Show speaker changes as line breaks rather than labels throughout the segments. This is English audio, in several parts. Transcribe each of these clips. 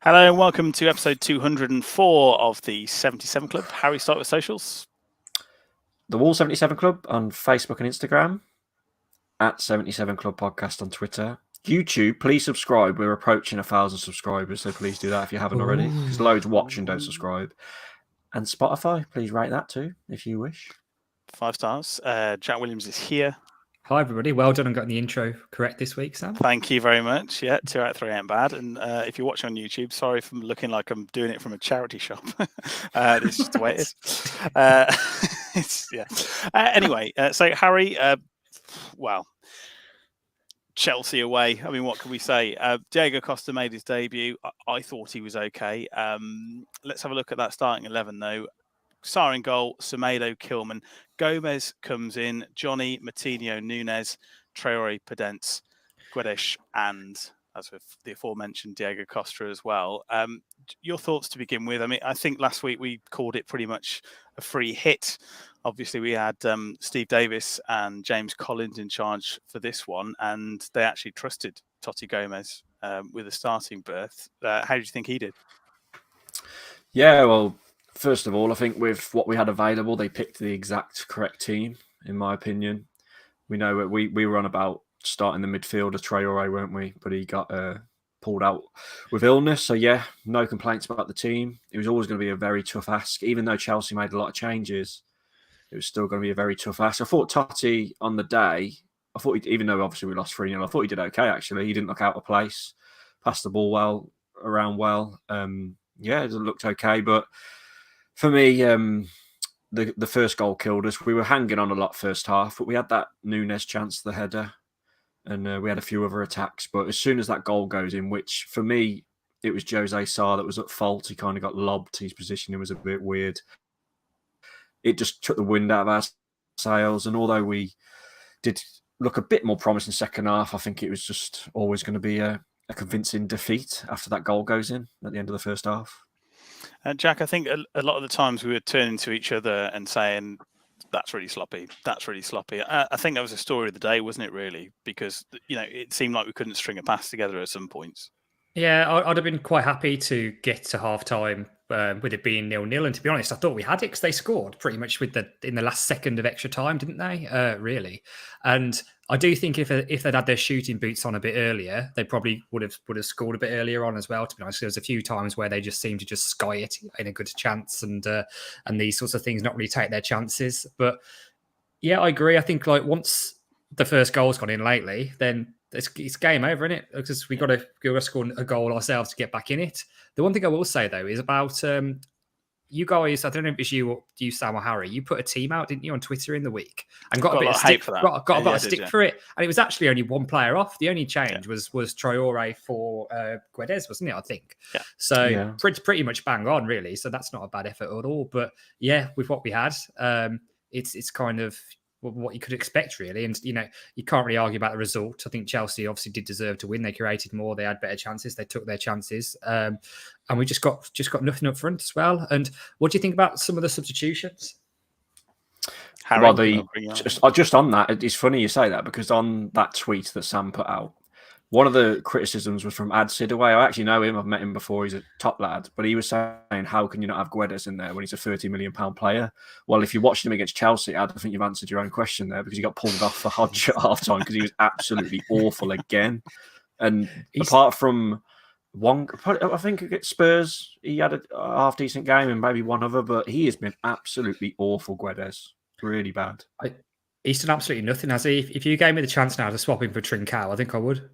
Hello and welcome to episode 204 of the 77 Club. Harry, start with socials.
The Wall 77 Club on Facebook and Instagram, at 77 Club Podcast on Twitter. YouTube, please subscribe. We're approaching 1,000 subscribers, so please do that if you haven't already. Because loads watch and don't subscribe. And Spotify, please rate that too, if you wish.
5 stars. Jack Williams is here.
Hi, everybody. Well done on getting the intro correct this week, Sam.
Thank you very much. Yeah, 2 out of 3 ain't bad. And if you're watching on YouTube, sorry for looking like I'm doing it from a charity shop. It's just the way it is. Anyway, so Harry, well, Chelsea away. I mean, what can we say? Diego Costa made his debut. I thought he was okay. Let's have a look at that starting 11, though. Sarr in goal, Semedo, Kilman. Gomez comes in, Johnny, Matinho, Nunes, Traore, Podence, Guedes, and as with the aforementioned Diego Costa as well. Your thoughts to begin with? I mean, I think last week we called it pretty much a free hit. Obviously, we had Steve Davis and James Collins in charge for this one, and they actually trusted Totti Gomez with a starting berth. How did you think he did?
Yeah, well, first of all, I think with what we had available, they picked the exact correct team, in my opinion. We know we were on about starting the midfielder, Traore, weren't we? But he got pulled out with illness. So, yeah, no complaints about the team. It was always going to be a very tough ask. Even though Chelsea made a lot of changes, it was still going to be a very tough ask. I thought Totti on the day, even though obviously we lost 3-0, I thought he did okay, actually. He didn't look out of place, passed the ball around well. It looked okay, but for me, the first goal killed us. We were hanging on a lot first half, but we had that Nunes chance, the header, and we had a few other attacks. But as soon as that goal goes in, which for me, it was Jose Sarr that was at fault. He kind of got lobbed. His positioning was a bit weird. It just took the wind out of our sails. And although we did look a bit more promising second half, I think it was just always going to be a convincing defeat after that goal goes in at the end of the first half.
Jack, I think a lot of the times we were turning to each other and saying, that's really sloppy. That's really sloppy. I think that was a story of the day, wasn't it, really? Because, it seemed like we couldn't string a pass together at some points.
Yeah, I'd have been quite happy to get to half-time with it being 0-0. And to be honest, I thought we had it because they scored pretty much in the last second of extra time, didn't they? Really. And I do think if they'd had their shooting boots on a bit earlier, they probably would have scored a bit earlier on as well. To be honest, there was a few times where they just seemed to just sky it in a good chance and these sorts of things not really take their chances. But yeah, I agree. I think like once the first goal's gone in lately, then it's game over, isn't it? Because we got to score a goal ourselves to get back in it. The one thing I will say though is about you guys. I don't know if it's you, Sam or Harry. You put a team out, didn't you, on Twitter in the week, and got a bit of stick for that. Got a bit of stick for it, and it was actually only one player off. The only change was Traore for Guedes, wasn't it? I think. Yeah. So pretty much bang on, really. So that's not a bad effort at all. But yeah, with what we had, it's kind of what you could expect, really. And, you can't really argue about the result. I think Chelsea obviously did deserve to win. They created more. They had better chances. They took their chances. And we just got nothing up front as well. And what do you think about some of the substitutions?
Harry,
just on that, it's funny you say that because on that tweet that Sam put out, one of the criticisms was from Ad Sidaway. I actually know him. I've met him before. He's a top lad. But he was saying, how can you not have Guedes in there when he's a £30 million player? Well, if you watched him against Chelsea, Ad, I think you've answered your own question there because he got pulled off for Hodge at half-time because he was absolutely awful again. And apart from one, I think against Spurs, he had a half-decent game and maybe one other, but he has been absolutely awful, Guedes. Really bad.
He's done absolutely nothing, has he? If you gave me the chance now to swap him for Trincao, I think I would.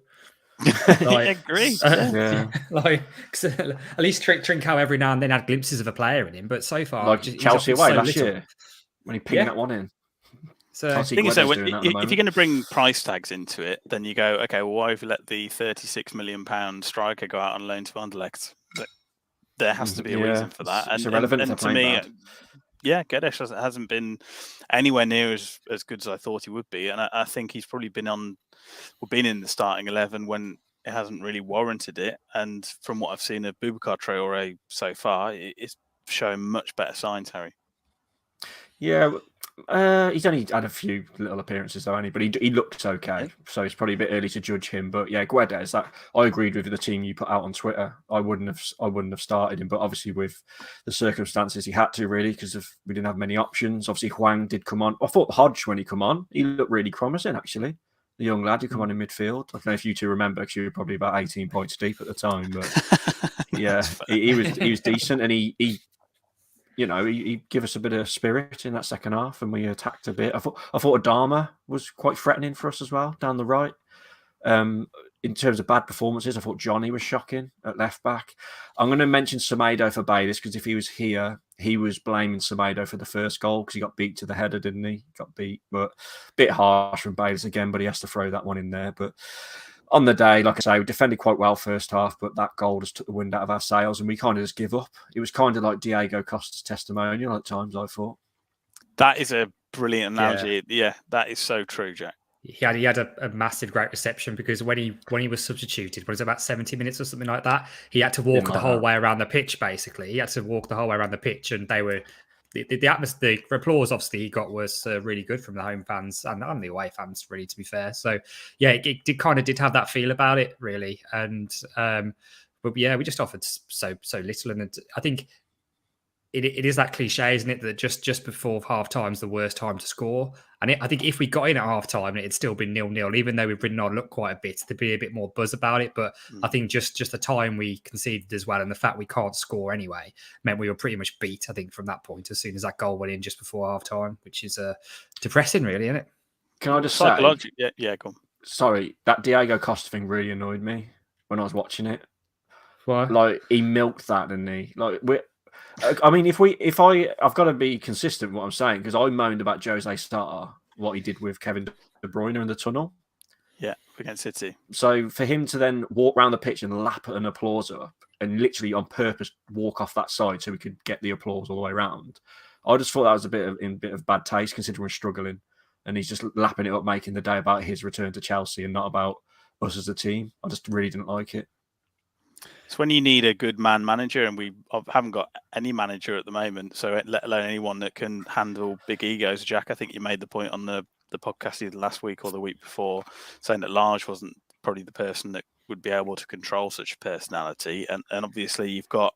I agree.
At least Trincao every now and then had glimpses of a player in him, but so far,
like Chelsea away last year when he pinged that one in.
So the thing is, though, if you're going to bring price tags into it, then you go, okay, well, why have you let the £36 million striker go out on loan to Anderlecht? There has to be a reason for that.
It's irrelevant
and to me, Guedes hasn't been anywhere near as good as I thought he would be, and I think he's probably been in the starting 11 when it hasn't really warranted it. And from what I've seen of Boubacar Traore so far, it's showing much better signs, Harry.
Yeah, He's only had a few little appearances though, but he looked okay. So it's probably a bit early to judge him. But yeah, Guedes, that I agreed with the team you put out on Twitter. I wouldn't have started him, but obviously with the circumstances, he had to really because we didn't have many options. Obviously, Hwang did come on. I thought Hodge when he come on, he looked really promising actually. The young lad who come on in midfield. I don't know if you two remember because you were probably about 18 points deep at the time, but yeah, he was decent and he gave us a bit of spirit in that second half, and we attacked a bit. I thought Adama was quite threatening for us as well down the right. In terms of bad performances, I thought Johnny was shocking at left back. I'm going to mention Semedo for Baylis because if he was here, he was blaming Semedo for the first goal because he got beat to the header, didn't he? Got beat, but a bit harsh from Baylis again, but he has to throw that one in there. But on the day, like I say, we defended quite well first half, but that goal just took the wind out of our sails and we kind of just give up. It was kind of like Diego Costa's testimonial at times, I thought.
That is a brilliant analogy. Yeah, that is so true, Jack.
He had a massive great reception because when he was substituted, was it about 70 minutes or something like that? He had to walk the whole way around the pitch, basically. He had to walk the whole way around the pitch, and they were the atmosphere, the applause obviously he got was really good from the home fans and the away fans, really, to be fair. So yeah, it did have that feel about it, really. And but yeah, we just offered so little, and I think it is that cliche, isn't it, that just before half time is the worst time to score. And I think if we got in at half time, it'd still been 0-0, even though we've ridden our luck quite a bit. There'd be a bit more buzz about it. But I think just the time we conceded as well, and the fact we can't score anyway, meant we were pretty much beat, I think, from that point, as soon as that goal went in just before half time, which is depressing, really, isn't it?
Can I just say,
yeah, go on.
Sorry, that Diego Costa thing really annoyed me when I was watching it.
Why?
Like, he milked that, didn't he? Like, I mean, I've got to be consistent with what I'm saying because I moaned about Jose Starr, what he did with Kevin De Bruyne in the tunnel.
Yeah, against City.
So for him to then walk around the pitch and lap an applause up and literally on purpose walk off that side so we could get the applause all the way around, I just thought that was a bit of bad taste considering we're struggling. And he's just lapping it up, making the day about his return to Chelsea and not about us as a team. I just really didn't like it.
It's when you need a good man manager, and we haven't got any manager at the moment, so let alone anyone that can handle big egos. Jack, I think you made the point on the podcast either last week or the week before, saying that Large wasn't probably the person that would be able to control such a personality. And obviously you've got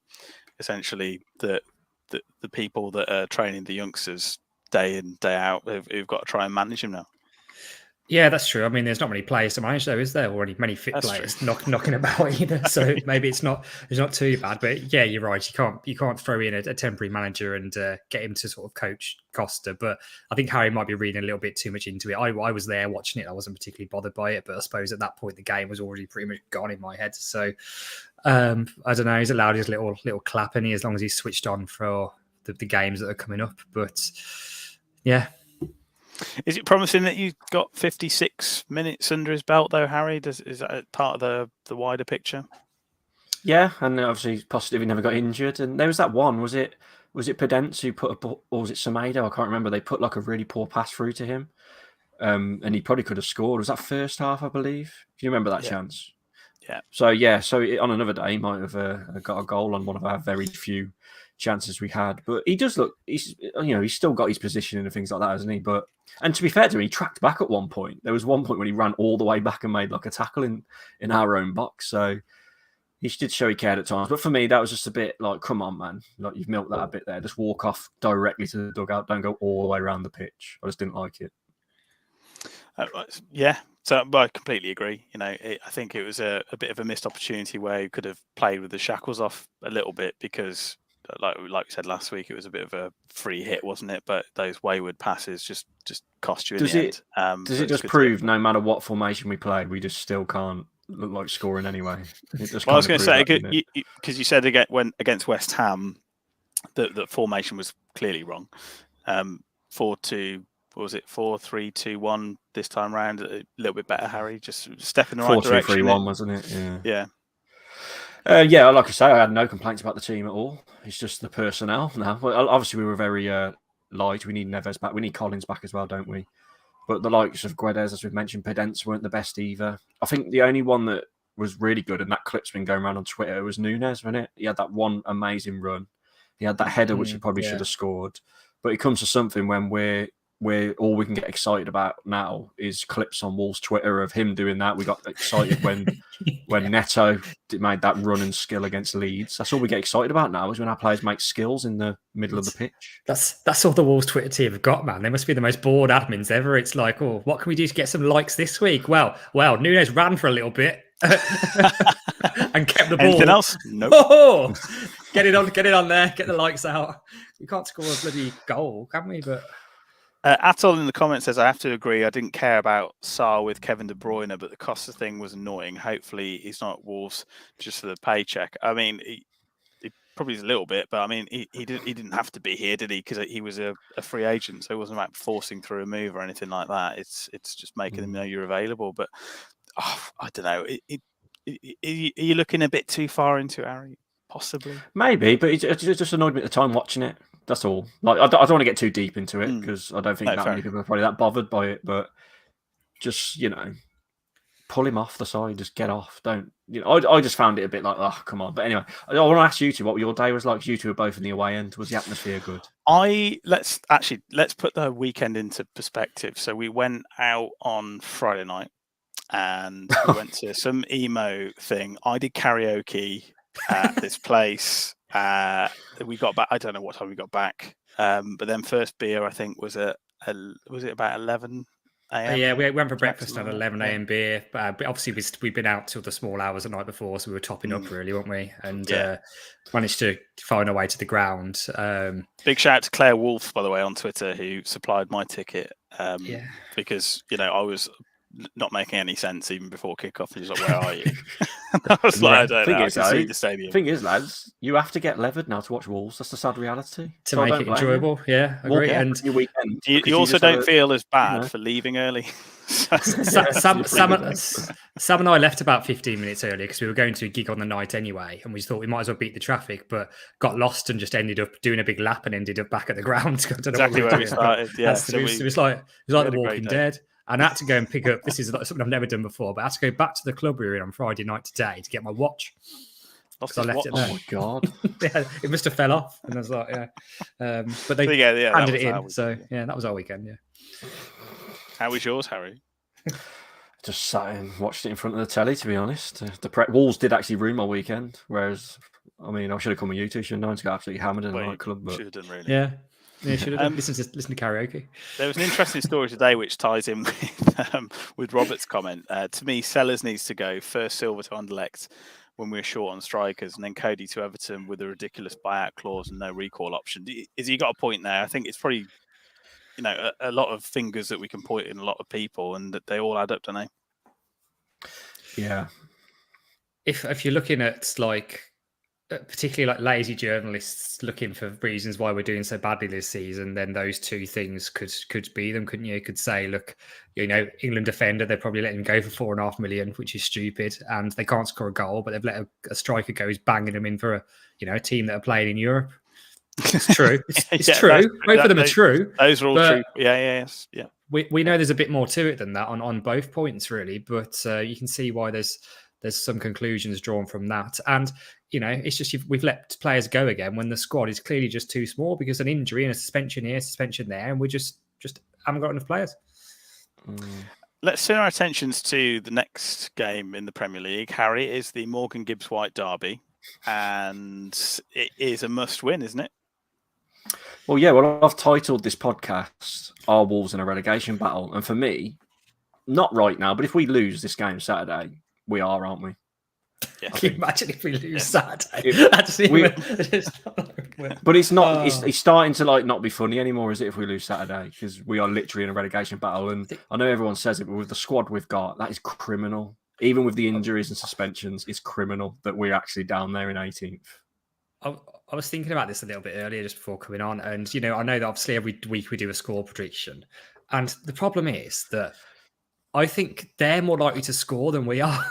essentially the people that are training the youngsters day in, day out who've got to try and manage him now.
Yeah, that's true. I mean, there's not many players to manage, though, is there? Or many fit players knocking about either. So maybe it's not too bad. But yeah, you're right. You can't throw in a temporary manager and get him to sort of coach Costa. But I think Harry might be reading a little bit too much into it. I was there watching it. I wasn't particularly bothered by it. But I suppose at that point the game was already pretty much gone in my head. So I don't know. He's allowed his little clap, and as long as he's switched on for the games that are coming up. But yeah.
Is it promising that you've got 56 minutes under his belt, though, Harry? Is that part of the wider picture?
Yeah, and obviously he's positive he never got injured. And there was that one, was it Pedence who put or was it Semedo? I can't remember. They put like a really poor pass through to him, and he probably could have scored. Was that first half, I believe? Do you remember that chance?
Yeah.
So on another day, he might have got a goal on one of our very few chances we had. But he does look, he's still got his position and things like that, hasn't he? And to be fair to him, he tracked back at one point. There was one point when he ran all the way back and made like a tackle in our own box. So he did show he cared at times. But for me, that was just a bit like, come on, man. Like, you've milked that a bit there. Just walk off directly to the dugout. Don't go all the way around the pitch. I just didn't like it.
Yeah. So I completely agree. I think it was a bit of a missed opportunity where he could have played with the shackles off a little bit because, like we said last week, it was a bit of a free hit, wasn't it? But those wayward passes just cost you in the end.
Does it just prove no matter what formation we played, we just still can't look like scoring anyway?
I was going to say, because you said against West Ham, that formation was clearly wrong. 4-3-2-1 this time round, a little bit better, Harry. Just step in the right direction.
4-2-3-1, wasn't it?
Yeah.
Yeah, like I say, I had no complaints about the team at all. It's just the personnel now. Well, obviously, we were very light. We need Neves back. We need Collins back as well, don't we? But the likes of Guedes, as we've mentioned, Pedence weren't the best either. I think the only one that was really good, and that clip's been going around on Twitter, was Nunes, wasn't it? He had that one amazing run. He had that header, which he probably should have scored. But it comes to something when we're where all we can get excited about now is clips on Wolves' Twitter of him doing that. We got excited when Neto made that run and skill against Leeds. That's all we get excited about now, is when our players make skills in the middle of the pitch.
That's all the Wolves Twitter team have got, man. They must be the most bored admins ever. It's like, oh, what can we do to get some likes this week? Well, Nunes ran for a little bit and kept the ball.
Anything else? Nope.
Oh, get it on there. Get the likes out. We can't score a bloody goal, can we? But
Atol in the comments says, I have to agree, I didn't care about Sarr with Kevin De Bruyne, but the Costa thing was annoying. Hopefully he's not at Wolves just for the paycheck. I mean, he probably is a little bit, but I mean, he didn't have to be here, did he? Because he was a free agent, so it wasn't about forcing through a move or anything like that. It's just making them know you're available. But I don't know. Are you looking a bit too far into it, Harry? Possibly.
Maybe, but it just annoyed me at the time watching it. That's all. Like, I don't want to get too deep into it because I don't think that many people are probably that bothered by it. But just, pull him off the side. Just get off. Don't. I just found it a bit like, oh, come on. But anyway, I want to ask you two what your day was like. You two were both in the away end. Was the atmosphere good?
Let's put the weekend into perspective. So we went out on Friday night and we went to some emo thing. I did karaoke at this place. We got back. I don't know what time we got back. But then first beer, I think, was it about 11 a.m.?
Yeah, we went for breakfast at 11 a.m. beer. But obviously, we've been out till the small hours the night before, so we were topping up really, weren't we? And managed to find our way to the ground.
Big shout out to Claire Wolf, by the way, on Twitter, who supplied my ticket. Because I was not making any sense even before kickoff. He's like, "Where are you?" I was like, "I don't know. I can see the stadium."
Thing is, lads, you have to get levered now to watch Wolves. That's the sad reality.
To make it enjoyable, yeah, agree. And
your weekend,
you also don't feel as bad for leaving early.
Sam and I left about 15 minutes early because we were going to a gig on the night anyway, and we thought we might as well beat the traffic, but got lost and just ended up doing a big lap and ended up back at the ground.
Exactly where we started. Yeah,
so it was like The Walking Dead. And I had to go and pick up. This is something I've never done before, but I had to go back to the club we were in on Friday night today to get my watch.
Lost
I left it there.
Oh my god!
Yeah, it must have fell off, and I was like, but they handed it in. So that was our weekend. Yeah.
How was yours, Harry?
Just sat and watched it in front of the telly. To be honest, the Wolves did actually ruin my weekend. Whereas, I mean, I should have come with you two, shouldn't I? To get absolutely hammered in the nightclub. But...
should have done really.
Yeah. Yeah, should have listen to karaoke.
There was an interesting story today which ties in with Robert's comment. To me, Sellers needs to go first. Silva to Anderlecht when we're short on strikers, and then Cody to Everton with a ridiculous buyout clause and no recall option. Is he got a point there? I think it's probably a lot of fingers that we can point in a lot of people, and that they all add up, don't they?
Yeah.
If you're looking at particularly like lazy journalists looking for reasons why we're doing so badly this season, then those two things could be them, couldn't you? You could say, look, England defender, they're probably letting him go for $4.5 million, which is stupid, and they can't score a goal, but they've let a striker go who's banging them in for a team that are playing in Europe. It's true. It's true. Both of them are true.
Those are all true. Yeah.
We know there's a bit more to it than that on both points, really, but you can see why there's some conclusions drawn from that. And, it's just we've let players go again when the squad is clearly just too small because an injury and a suspension here, suspension there, and we just haven't got enough players.
Let's turn our attentions to the next game in the Premier League, Harry. Is the Morgan Gibbs White derby, and it is a must-win, isn't it?
Well, yeah. Well, I've titled this podcast "Are Wolves in a Relegation Battle?" And for me, not right now, but if we lose this game Saturday, we are, aren't we?
Yeah.
Can you imagine if we lose Saturday?
But it's not. It's starting to not be funny anymore, is it? If we lose Saturday, because we are literally in a relegation battle, and I know everyone says it, but with the squad we've got, that is criminal. Even with the injuries and suspensions, it's criminal that we're actually down there in 18th.
I was thinking about this a little bit earlier, just before coming on, and I know that obviously every week we do a score prediction, and the problem is that I think they're more likely to score than we are.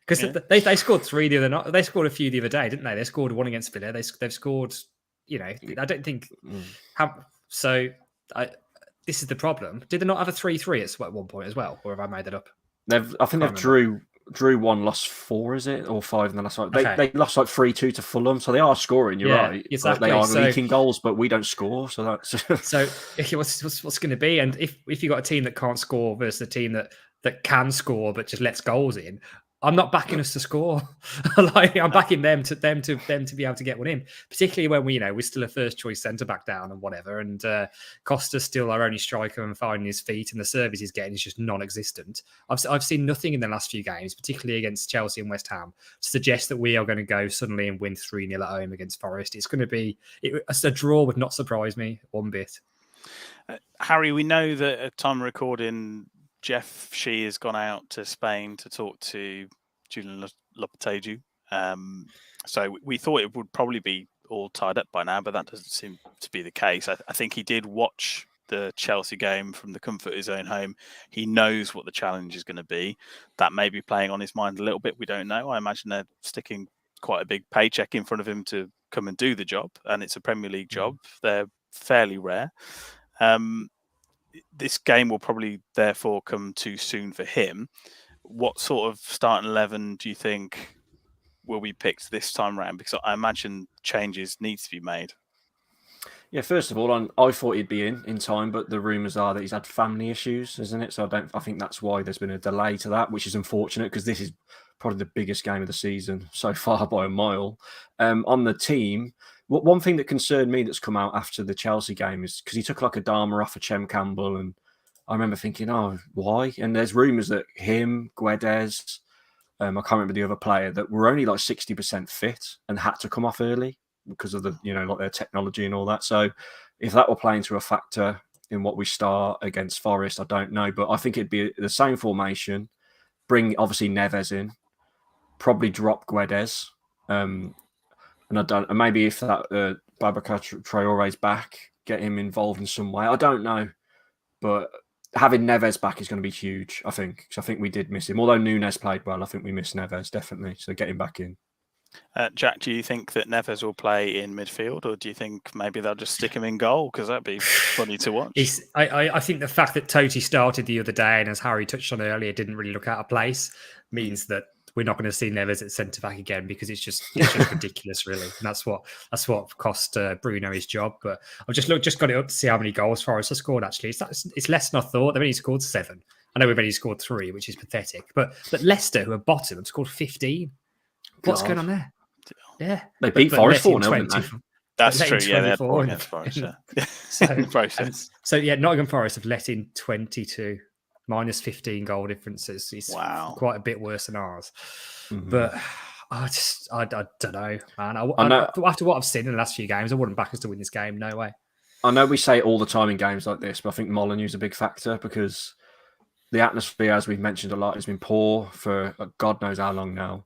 Because they scored 3 the other night. They scored a few the other day, didn't they? They scored 1 against Villa. They've scored, I don't think... this is the problem. Did they not have a 3-3 at one point as well? Or have I made that up?
I think they've drew drew 1, lost 4, is it? Or 5 in the last one.
Okay.
They lost like 3-2 to Fulham, so they are scoring, you're right.
Exactly.
They are leaking goals, but we don't score, so that's...
So what's going to be? And if you got a team that can't score versus a team that can score but just lets goals in, I'm not backing us to score. Like, I'm backing them to be able to get one in, particularly when we're still a first choice centre back down and whatever. And Costa's still our only striker and finding his feet, and the service he's getting is just non-existent. I've seen nothing in the last few games, particularly against Chelsea and West Ham, to suggest that we are going to go suddenly and win 3-0 at home against Forest. It's going to be a draw would not surprise me one bit.
Harry, we know that at time of recording, Jeff Shee has gone out to Spain to talk to Julian Lopetegui. So we thought it would probably be all tied up by now, but that doesn't seem to be the case. I think he did watch the Chelsea game from the comfort of his own home. He knows what the challenge is going to be. That may be playing on his mind a little bit. We don't know. I imagine they're sticking quite a big paycheck in front of him to come and do the job, and it's a Premier League job. They're fairly rare. This game will probably therefore come too soon for him. What sort of starting 11 do you think will be picked this time round? Because I imagine changes need to be made.
Yeah, first of all, I thought he'd be in time, but the rumours are that he's had family issues, isn't it? So I think that's why there's been a delay to that, which is unfortunate because this is probably the biggest game of the season so far by a mile. On the team, one thing that concerned me that's come out after the Chelsea game is because he took like a Dharma off of Chem Campbell, and I remember thinking, oh, why? And there's rumours that him, Guedes, I can't remember the other player, that were only like 60% fit and had to come off early because of the, like their technology and all that. So if that will play into a factor in what we start against Forest, I don't know. But I think it'd be the same formation, bring obviously Neves in, probably drop Guedes. And maybe if that Babacar Traore's back, get him involved in some way. I don't know. But having Neves back is going to be huge, I think. Because I think we did miss him. Although Nunes played well, I think we missed Neves, definitely. So get him back in.
Jack, do you think that Neves will play in midfield, or do you think maybe they'll just stick him in goal? Because that'd be funny to watch.
I think the fact that Totti started the other day, and as Harry touched on earlier, didn't really look out of place, means that we're not going to see Neves at centre back again, because it's just ridiculous, really. And that's what cost Bruno his job. But I've just got it up to see how many goals Forest have scored. Actually, it's less than I thought. They've only scored 7. I know we've only scored 3, which is pathetic. But Leicester, who are bottom, have scored 15. What's going on there? Yeah,
they beat Forest 4-0, didn't they?
That's true. Yeah, they had 4 against Forest.
So Nottingham Forest have let in 22, minus 15 goal differences. It's quite a bit worse than ours. Mm-hmm. But I don't know, man. After what I've seen in the last few games, I wouldn't back us to win this game. No way.
I know we say it all the time in games like this, but I think Molineu's a big factor because the atmosphere, as we've mentioned a lot, has been poor for God knows how long now.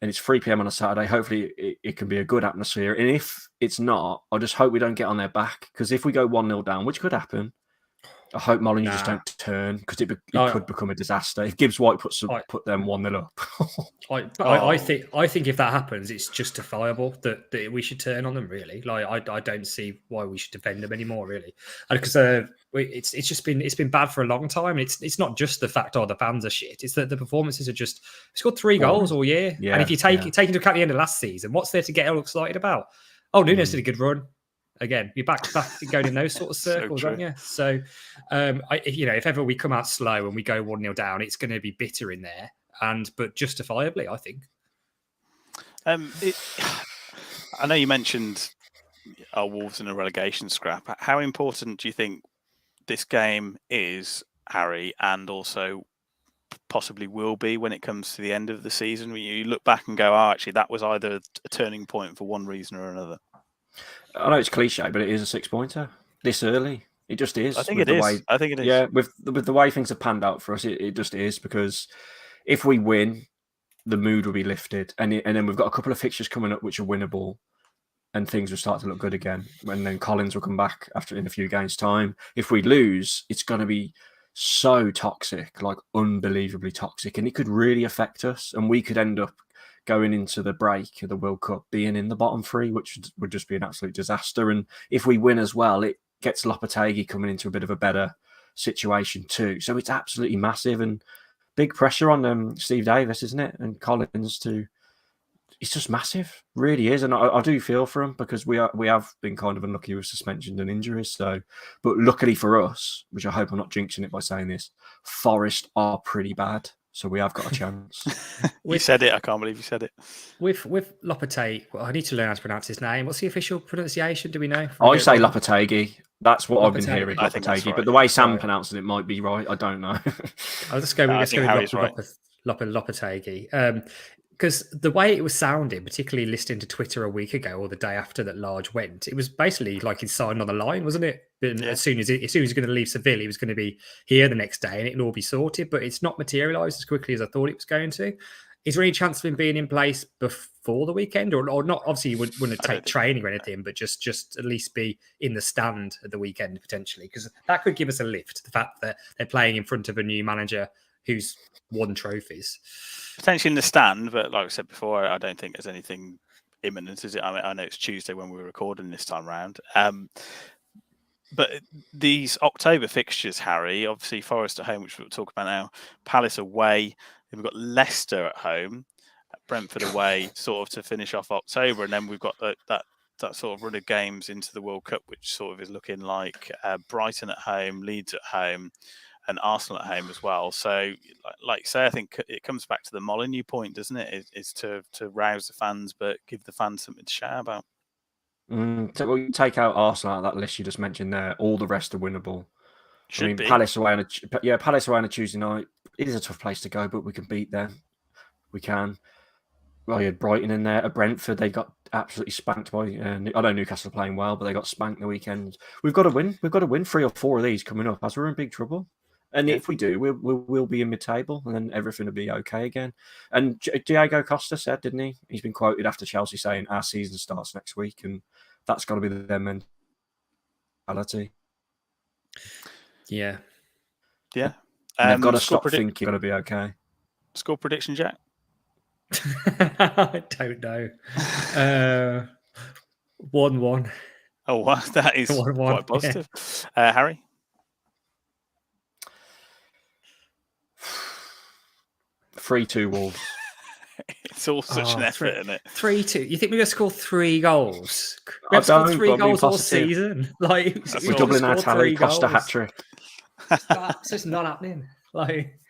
And it's 3 p.m. on a Saturday. Hopefully it can be a good atmosphere. And if it's not, I just hope we don't get on their back. Because if we go 1-0 down, which could happen, I hope Molineux just don't turn, because it could become a disaster. If Gibbs White put them 1-0 up.
I think if that happens, it's justifiable that we should turn on them, really. Like I don't see why we should defend them anymore, really. Because it's been bad for a long time. It's not just the fact the fans are shit. It's that the performances are just scored 3 goals all year. Yeah, and if you take into account the end of last season, what's there to get all excited about? Oh, Nunes did a good run. Again, you're back going in those sort of circles, aren't you? So, if ever we come out slow and we go 1-0 down, it's going to be bitter in there, but justifiably, I think.
I know you mentioned our Wolves in a relegation scrap. How important do you think this game is, Harry, and also possibly will be when it comes to the end of the season? You look back and go, actually, that was either a turning point for one reason or another.
I know it's cliche, but it is a 6-pointer this early. It just is.
I think it is.
Yeah, with the way things have panned out for us, it just is, because if we win, the mood will be lifted, and then we've got a couple of fixtures coming up which are winnable, and things will start to look good again. And then Collins will come back in a few games' time. If we lose, it's going to be so toxic, like unbelievably toxic, and it could really affect us, and we could end up going into the break of the World Cup being in the bottom 3, which would just be an absolute disaster. And if we win as well, it gets Lopetegui coming into a bit of a better situation too. So it's absolutely massive. And big pressure on Steve Davis, isn't it? And Collins to. It's just massive, really is, and I do feel for him because we have been kind of unlucky with suspensions and injuries. So, but luckily for us, which I hope I'm not jinxing it by saying this, Forest are pretty bad, so we have got a chance.
You said it. I can't believe you said it.
With Lopetegui, well, I need to learn how to pronounce his name. What's the official pronunciation? Do we know?
I say Lopetegui. That's what I've been hearing,
I think that's
Lopetegui.
right.
But the way Sam pronounces it might be right. I don't know.
I'll just go with Lopetegui. Because the way it was sounding, particularly listening to Twitter a week ago or the day after that Large went, it was basically like he signed on the line, wasn't it? And as soon as he's going to leave Seville, he was going to be here the next day and it'll all be sorted. But it's not materialised as quickly as I thought it was going to. Is there any chance of him being in place before the weekend, or not? Obviously, he wouldn't take training or anything, but just at least be in the stand at the weekend potentially, because that could give us a lift. The fact that they're playing in front of a new manager who's won trophies.
Potentially in the stand, but like I said before, I don't think there's anything imminent, is it? I mean, I know it's Tuesday when we were recording this time round. But these October fixtures, Harry, obviously Forest at home, which we'll talk about now, Palace away, then we've got Leicester at home, Brentford away, sort of to finish off October, and then we've got that sort of run of games into the World Cup, which sort of is looking like Brighton at home, Leeds at home, and Arsenal at home as well. So, like say, I think it comes back to the Molineux point, doesn't it? Is to rouse the fans, but give the fans something to shout about.
So we'll take out Arsenal out of that list you just mentioned there. All the rest are winnable.
Should be.
Palace away on a Tuesday night. It is a tough place to go, but we can beat them. We can. Well, you had Brighton in there. At Brentford, they got absolutely spanked by. I know Newcastle are playing well, but they got spanked the weekend. We've got to win. We've got to win 3 or 4 of these coming up, as we're in big trouble. And if we do, we'll be in mid-table, and then everything will be okay again. And Diego Costa said, didn't he? He's been quoted after Chelsea saying, our season starts next week, and that's got to be their mentality.
Yeah.
Yeah.
They've got to stop thinking it's going to be okay.
Score prediction, Jack?
I don't know. 1-1.
Oh, wow. That is
1-1,
quite positive. Yeah. Harry?
3-2 Wolves.
It's all such an effort, isn't it?
3-2. You think we're going to score 3 goals? We have scored 3 goals all season. Like,
we're doubling our tally. Costa hat trick.
That's just not happening. Like,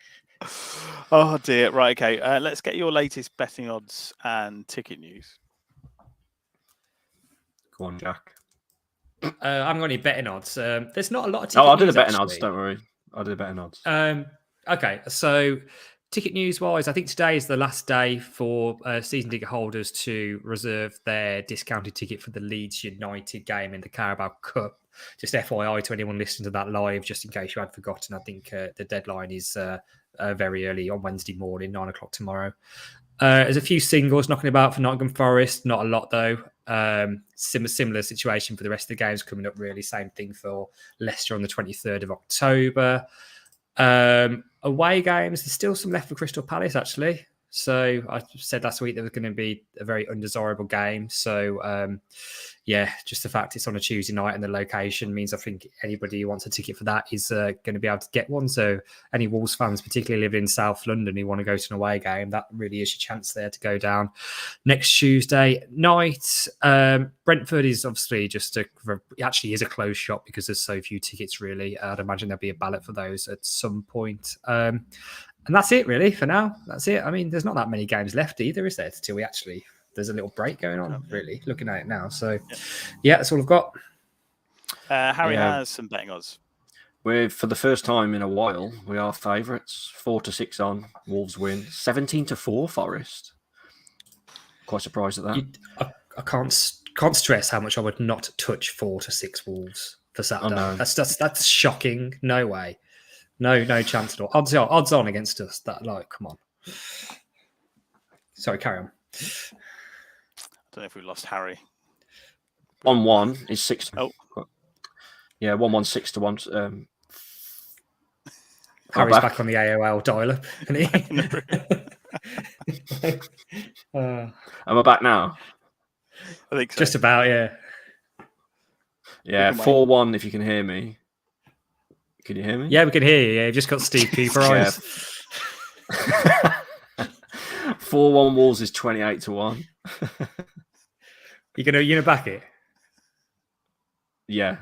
oh dear. Right. Okay. Let's get your latest betting odds and ticket news.
Go on, Jack.
I haven't got any betting odds. There's not a lot of ticket
news. I did
news,
the betting
actually.
odds. Don't worry. I did the betting odds.
Okay. So, ticket news-wise, I think today is the last day for season ticket holders to reserve their discounted ticket for the Leeds United game in the Carabao Cup. Just FYI to anyone listening to that live, just in case you had forgotten, I think the deadline is very early on Wednesday morning, 9 o'clock tomorrow. There's a few singles knocking about for Nottingham Forest, not a lot though. Similar situation for the rest of the games coming up, really. Same thing for Leicester on the 23rd of October. Away games, there's still some left for Crystal Palace, actually. So I said last week there was going to be a very undesirable game. So, just the fact it's on a Tuesday night and the location means I think anybody who wants a ticket for that is going to be able to get one. So any Wolves fans, particularly living in South London, who want to go to an away game, that really is your chance there to go down next Tuesday night. Brentford is obviously actually is a closed shop because there's so few tickets, really. I'd imagine there'll be a ballot for those at some point. And that's it, really, for now. That's it. I mean, there's not that many games left either, is there? Till there's a little break going on, really, looking at it now. So, that's all I've got.
Harry has some betting odds.
For the first time in a while, we are favourites. 4-6 on. Wolves win. 17-4 Forest. Quite surprised at that.
I can't stress how much I would not touch 4-6 Wolves for Saturday. Oh, no. That's shocking. No way. No chance at all. Odds on against us. That, come on. Sorry, carry on.
I don't know if we lost Harry.
1-1 is 6.
Oh,
yeah, 1-1, 6-1.
Harry's back on the AOL dial-up, isn't he?
Am I back now?
I think so.
Just about, yeah.
Yeah, 4-1 if you can hear me. Can you hear me?
Yeah, we can hear you. Yeah, you've just got Steve Cooper eyes.
4-1 Wolves is 28-1.
You're gonna back it?
Yeah.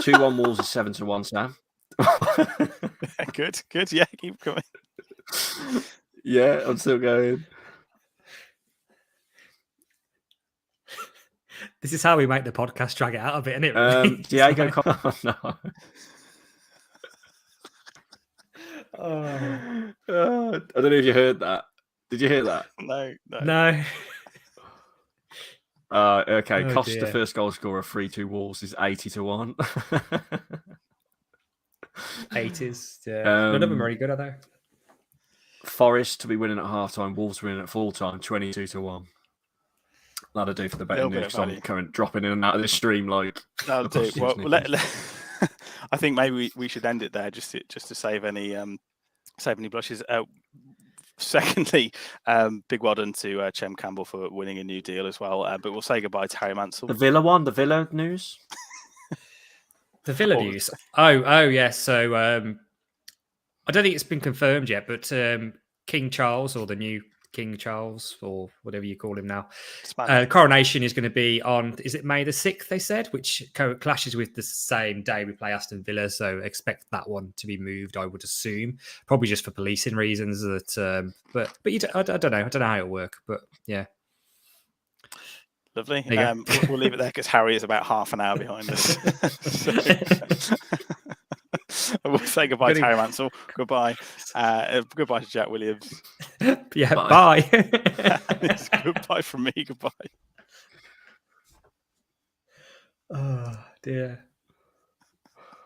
2-1 Wolves is 7-1, Sam.
Good. Yeah, keep going.
Yeah, I'm still going.
This is how we make the podcast drag it out a bit, isn't it? Really?
Diego
Like...
Costa.
Oh.
I don't know if you heard that. Did you hear that?
No.
Okay.
Oh,
Costa,
dear.
first goal scorer, 3-2 Wolves is 80-1.
80s. Yeah. None of them are very good, are they?
Forest to be winning at halftime, Wolves winning at full time, 22-1. That'll do for the betting news. I'm currently dropping in and out of this stream like.
That'll do. Well, I think maybe we should end it there just to save any blushes. Secondly, big well done to Chem Campbell for winning a new deal as well. But we'll say goodbye to Harry Mansell.
The Villa news.
The Villa news. Oh yeah. So I don't think it's been confirmed yet, but King Charles, or the new King Charles, or whatever you call him now, coronation is going to be on, is it May the 6th, they said, which clashes with the same day we play Aston Villa, so expect that one to be moved, I would assume, probably just for policing reasons. That but I don't know how it'll work, but yeah.
Lovely. We'll leave it there because Harry is about half an hour behind us. We'll say goodbye to Harry Mansell. Goodbye. Goodbye to Jack Williams.
Yeah, bye.
Goodbye from me. Goodbye.
Oh, dear.